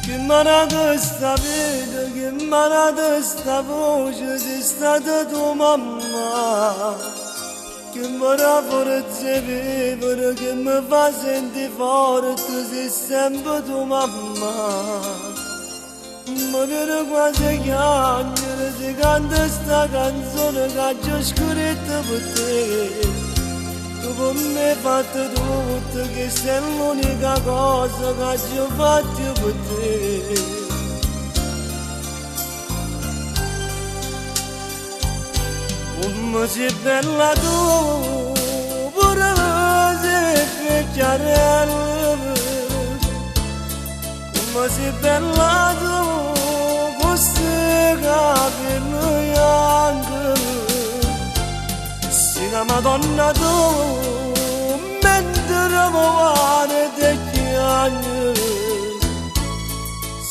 Che marada sta vita, che marada sta voce, sei stata tua mamma. Che vorrà forse vivere, che mi fa sentire forte, sei sempre tua mamma. Ma viene quasi chiamare, si canta sta canzone che c'è scritta per te. Tu con me hai fatto tutto, che sei l'unica cosa che ci ho fatto per te. Come sei bella tu, pure sei vecchiarella. Come sei bella tu, così capello bianco. Sei la Madonna tu, mentre muore degli anni.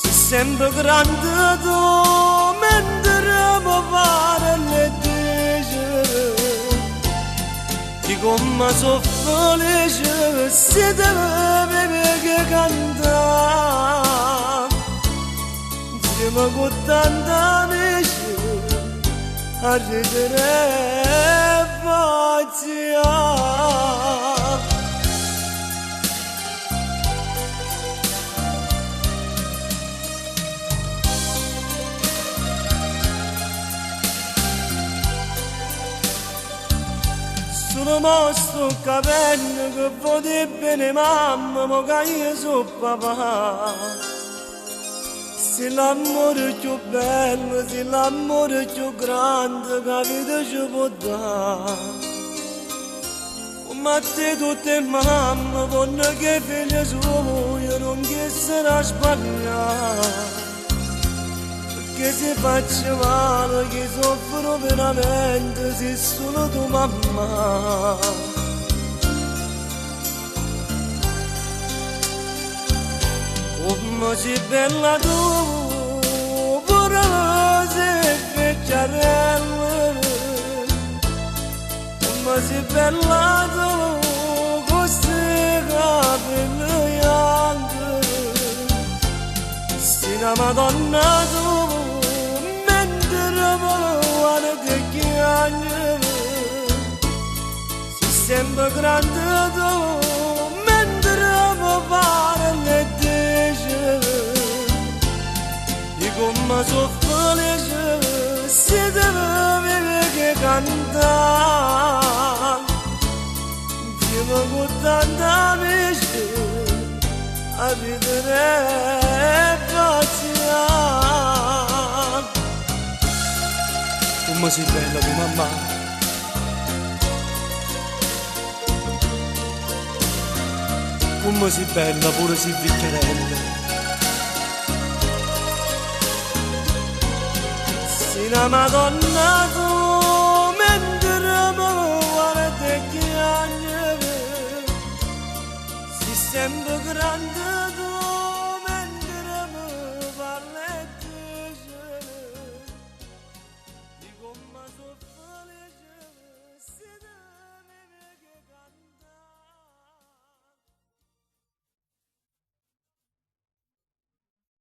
Sei sempre grande tu, mentre muore le dice. Di come sono felice, se deve che cantare. Insieme con tanta amici, a ridere pazzia. Sono mosso capello che voti bene mamma, ma che io sono papà. Se l'amore più bello, se l'amore più grande che la vita ci può dare. Ma te tutte mamma, voglio che figlia sua non che sarà sbagliata. Perché se faccio male, che soffro veramente, se sono tua mamma. Come sei bella tu, pure sei vecchiarella. Come sei bella tu, così capello bianco. Sei la Madonna tu, mentre muore degli anni. Sei sempre grande tu, mentre muore le dice. Di come sono felice, se deve che cantare. Insieme con tanta amici, a ridere pazzia. Come sei bella tua mamma. Come sei bella, pure sei vecchierella. Sei la Madonna tu,